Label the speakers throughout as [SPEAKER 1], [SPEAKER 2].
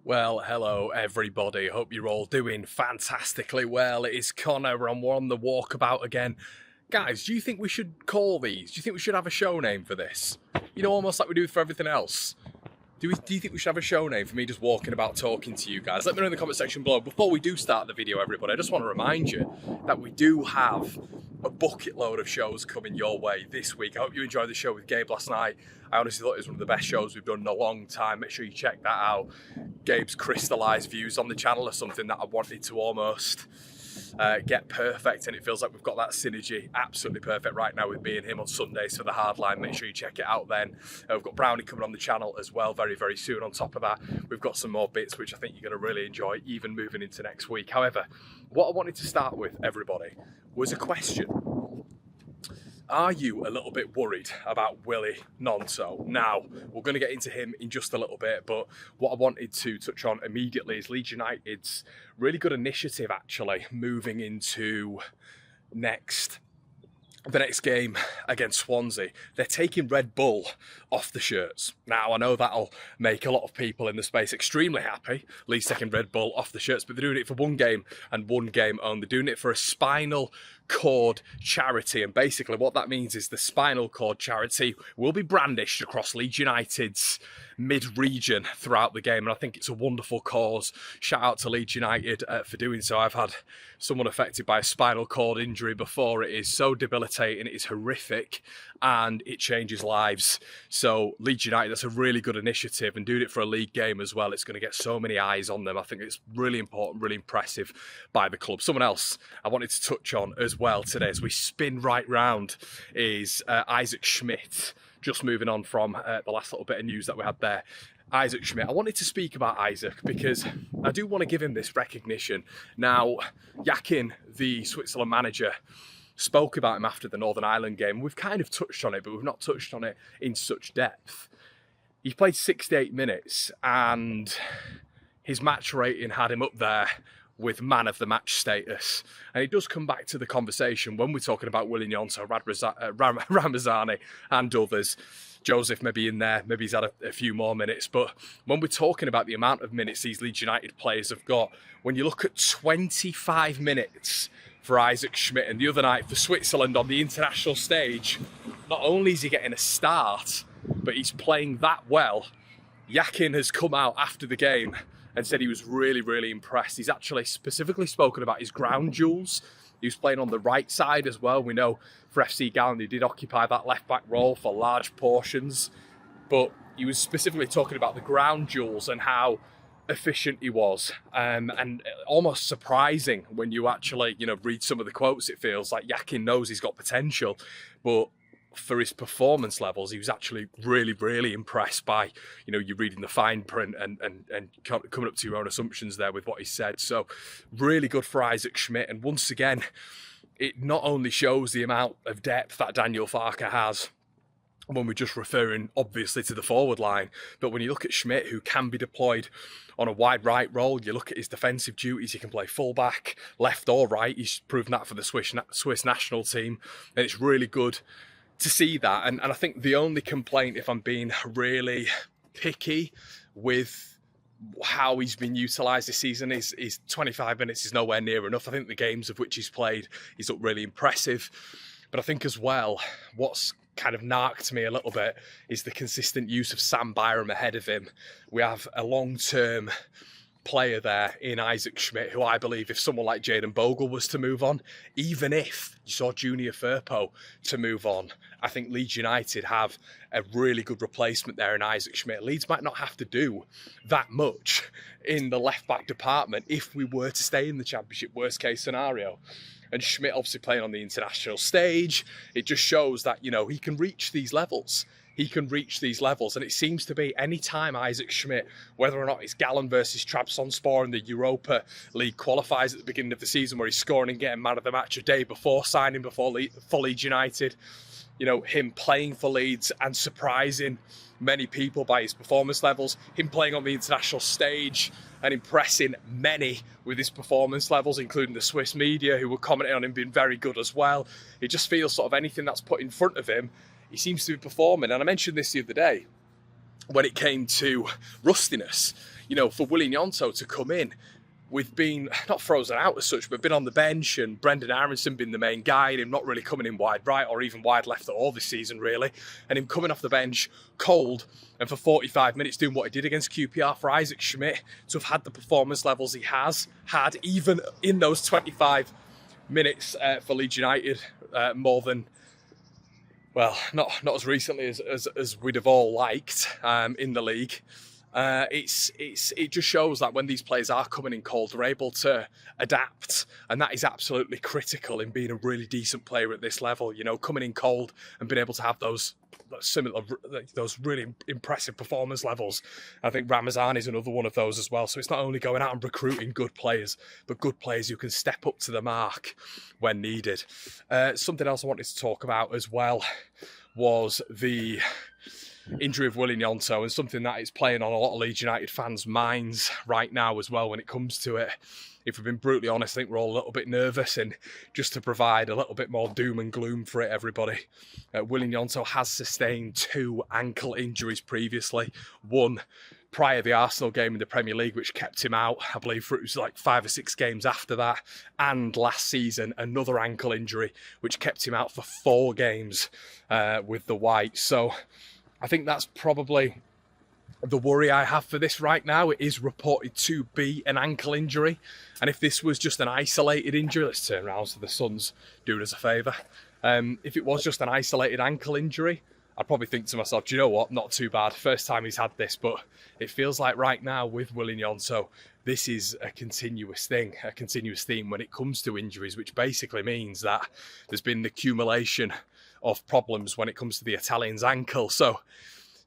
[SPEAKER 1] Well, hello everybody. Hope you're all doing fantastically well. It is Conor and we're on the walkabout again. Guys, do you think we should call these? Do you think we should have a show name for this? You know, almost like we do for everything else. Do you think we should have a show name for me just walking about talking to you guys? Let me know in the comment section below. Before we do start the video, everybody, I just want to remind you that we do have a bucket load of shows coming your way this week. I hope you enjoyed the show with Gabe last night. I honestly thought it was one of the best shows we've done in a long time. Make sure you check that out. Gabe's crystallised views on the channel are something that I wanted to almost get perfect, and it feels like we've got that synergy absolutely perfect right now with me and him on Sundays for the Hardline. Make sure you check it out then. We've got Brownie coming on the channel as well very, very soon. On top of that, we've got some more bits which I think you're going to really enjoy, even moving into next week. However, what I wanted to start with, everybody, was a question. Are you a little bit worried about Willy Gnonto? Now, we're going to get into him in just a little bit, but what I wanted to touch on immediately is Leeds United's really good initiative, actually, moving into the next game against Swansea. They're taking Red Bull off the shirts. Now, I know that'll make a lot of people in the space extremely happy, Leeds taking Red Bull off the shirts, but they're doing it for one game and one game only. They're doing it for a spinal cord charity, and basically what that means is the spinal cord charity will be brandished across Leeds United's mid-region throughout the game, and I think it's a wonderful cause. Shout out to Leeds United for doing so. I've had someone affected by a spinal cord injury before. It is so debilitating, it is horrific, and it changes lives. So Leeds United, that's a really good initiative, and doing it for a league game as well, it's going to get so many eyes on them. I think it's really important, really impressive by the club. Someone else I wanted to touch on as well today as we spin right round is Isaac Schmidt. Just moving on from the last little bit of news that we had there. Isaac Schmidt. I wanted to speak about Isaac because I do want to give him this recognition. Now, Yakin, the Switzerland manager, spoke about him after the Northern Ireland game. We've kind of touched on it, but we've not touched on it in such depth. He played 68 minutes and his match rating had him up there with man of the match status. And it does come back to the conversation when we're talking about Willy Gnonto, Ramazani and others. Joseph maybe in there, maybe he's had a few more minutes, but when we're talking about the amount of minutes these Leeds United players have got, when you look at 25 minutes for Isaac Schmidt and the other night for Switzerland on the international stage, not only is he getting a start, but he's playing that well. Yakin has come out after the game and said he was really, really impressed. He's actually specifically spoken about his ground duels. He was playing on the right side as well. We know for FC Gallen, he did occupy that left-back role for large portions. But he was specifically talking about the ground duels and how efficient he was. And almost surprising when you actually, read some of the quotes, it feels like Yakin knows he's got potential. But for his performance levels, he was actually really, really impressed by, you're reading the fine print and coming up to your own assumptions there with what he said. So really good for Isaac Schmidt. And once again, it not only shows the amount of depth that Daniel Farke has when we're just referring obviously to the forward line, but when you look at Schmidt, who can be deployed on a wide right role, you look at his defensive duties, he can play fullback, left or right. He's proven that for the Swiss national team, and it's really good to see that. And I think the only complaint, if I'm being really picky with how he's been utilised this season, is 25 minutes is nowhere near enough. I think the games of which he's played, he's looked really impressive. But I think as well, what's kind of narked me a little bit is the consistent use of Sam Byram ahead of him. We have a long-term player there in Isaac Schmidt, who I believe if someone like Jayden Bogle was to move on, even if you saw Junior Firpo to move on, I think Leeds United have a really good replacement there in Isaac Schmidt. Leeds might not have to do that much in the left-back department if we were to stay in the Championship, worst case scenario. And Schmidt obviously playing on the international stage, it just shows that, he can reach these levels. He can reach these levels, and it seems to be any time Isaac Schmidt, whether or not it's Gallen versus Trabzonspor in the Europa League qualifiers at the beginning of the season where he's scoring and getting man of the match a day before signing for Leeds United, him playing for Leeds and surprising many people by his performance levels, him playing on the international stage and impressing many with his performance levels, including the Swiss media who were commenting on him being very good as well. It just feels sort of anything that's put in front of him, he seems to be performing. And I mentioned this the other day when it came to rustiness. you know, for Willy Gnonto to come in with being not frozen out as such, but been on the bench, and Brendan Aaronson being the main guy, and him not really coming in wide right or even wide left at all this season, really, and him coming off the bench cold and for 45 minutes doing what he did against QPR for Isaac Schmidt, to have had the performance levels he has had, even in those 25 minutes for Leeds United, more than, well, not as recently as we'd have all liked in the league. It just shows that when these players are coming in cold, they're able to adapt, and that is absolutely critical in being a really decent player at this level. You know, coming in cold and being able to have those really impressive performance levels. I think Ramazani is another one of those as well. So it's not only going out and recruiting good players, but good players who can step up to the mark when needed. Something else I wanted to talk about as well was the injury of Willy Gnonto, and something that is playing on a lot of Leeds United fans' minds right now as well when it comes to it. If we've been brutally honest, I think we're all a little bit nervous, and just to provide a little bit more doom and gloom for it, everybody, Willy Gnonto has sustained 2 ankle injuries previously. One prior to the Arsenal game in the Premier League, which kept him out, I believe, for it was like 5 or 6 games after that. And last season, another ankle injury, which kept him out for 4 games with the Whites. So I think that's probably the worry I have for this right now. It is reported to be an ankle injury. And if this was just an isolated injury, let's turn around so the sun's doing us a favour. If it was just an isolated ankle injury, I'd probably think to myself, do you know what? Not too bad. First time he's had this, but it feels like right now with Willy Gnonto, this is a continuous thing, a continuous theme when it comes to injuries, which basically means that there's been an accumulation of problems when it comes to the Italian's ankle. So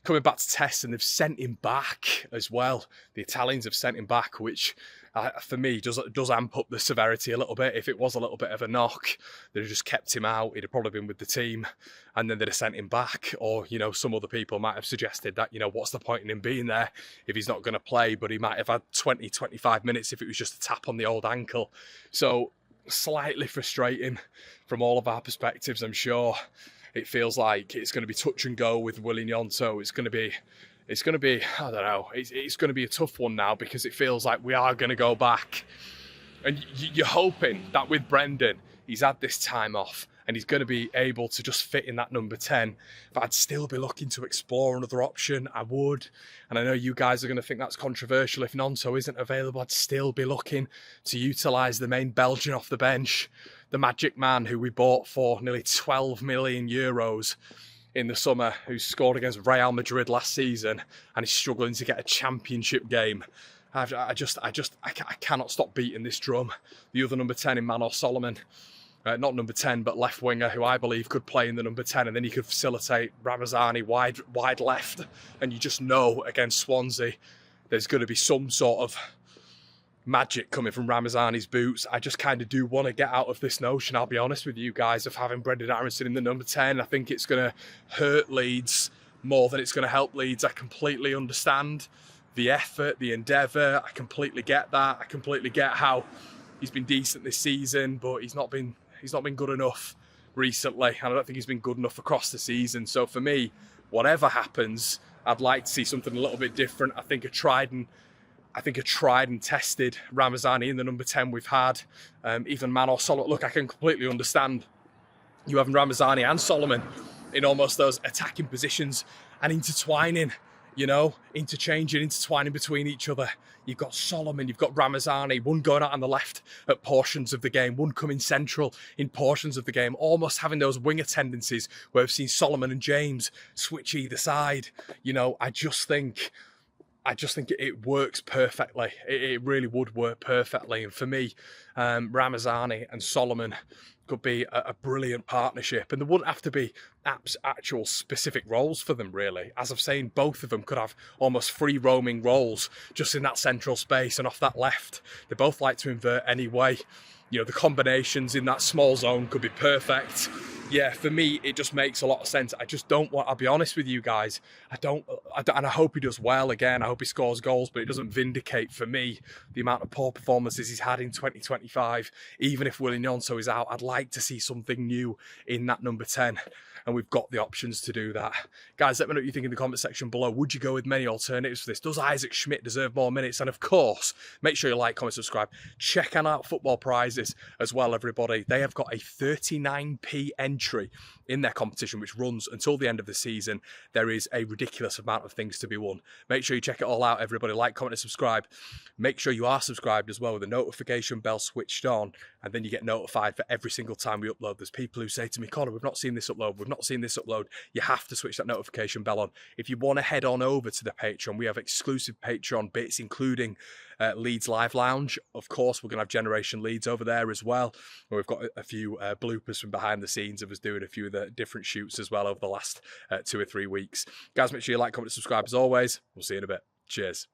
[SPEAKER 1] coming back to test, and they've sent him back as well. The Italians have sent him back, which for me does amp up the severity a little bit. If it was a little bit of a knock, they'd have just kept him out. He'd have probably been with the team, and then they'd have sent him back. Or, you know, some other people might have suggested that, you know, what's the point in him being there if he's not going to play? But he might have had 20, 25 minutes if it was just a tap on the old ankle. So slightly frustrating from all of our perspectives, I'm sure. It feels like it's going to be touch and go with Willy Gnonto. It's going to be, I don't know, it's going to be a tough one now, because it feels like we are going to go back. And you're hoping that with Brendan, he's had this time off and he's going to be able to just fit in that number 10. But I'd still be looking to explore another option. I would. And I know you guys are going to think that's controversial. If Gnonto isn't available, I'd still be looking to utilise the main Belgian off the bench, the magic man who we bought for nearly 12 million euros in the summer, who scored against Real Madrid last season and is struggling to get a championship game. I cannot stop beating this drum. The other number 10 in Manor Solomon, not number 10, but left winger, who I believe could play in the number 10, and then he could facilitate Ramazani wide left. And you just know against Swansea, there's going to be some sort of magic coming from Ramazani's boots. I just kind of do want to get out of this notion, I'll be honest with you guys, of having Brendan Aaronson in the number 10. I think it's going to hurt Leeds more than it's going to help Leeds. I completely understand the effort, the endeavour. I completely get that. I completely get how he's been decent this season, but he's not been good enough recently. And I don't think he's been good enough across the season. So for me, whatever happens, I'd like to see something a little bit different. I think a tried and tested Ramazani in the number 10 we've had. Even Manor Solomon. Look, I can completely understand you having Ramazani and Solomon in almost those attacking positions and intertwining, intertwining between each other. You've got Solomon, you've got Ramazani, one going out on the left at portions of the game, one coming central in portions of the game, almost having those winger tendencies where we've seen Solomon and James switch either side. I just think it works perfectly. It really would work perfectly. And for me, Ramazani and Solomon could be a brilliant partnership. And there wouldn't have to be actual specific roles for them, really. As I've saying, both of them could have almost free roaming roles just in that central space and off that left. They both like to invert anyway. The combinations in that small zone could be perfect. Yeah, for me, it just makes a lot of sense. I just don't want, I'll be honest with you guys, and I hope he does well again. I hope he scores goals, but it doesn't vindicate for me the amount of poor performances he's had in 2025. Even if Willy Gnonto is out, I'd like to see something new in that number 10. And we've got the options to do that. Guys, let me know what you think in the comment section below. Would you go with many alternatives for this? Does Isaac Schmidt deserve more minutes? And of course, make sure you like, comment, subscribe. Check out Football Prizes as well, everybody. They have got a 39p entry in their competition, which runs until the end of the season. There is a ridiculous amount of things to be won. Make sure you check it all out, everybody. Like, comment, and subscribe. Make sure you are subscribed as well with the notification bell switched on, and then you get notified for every single time we upload. There's people who say to me, Conor, we've not seen this upload. We've not seen this upload. You have to switch that notification bell on. If you want to head on over to the Patreon, we have exclusive Patreon bits, including Leeds Live Lounge. Of course, we're going to have Generation Leeds over there as well. We've got a few bloopers from behind the scenes of us doing a few of the different shoots as well over the last 2 or 3 weeks. Guys, make sure you like, comment, and subscribe as always. We'll see you in a bit. Cheers.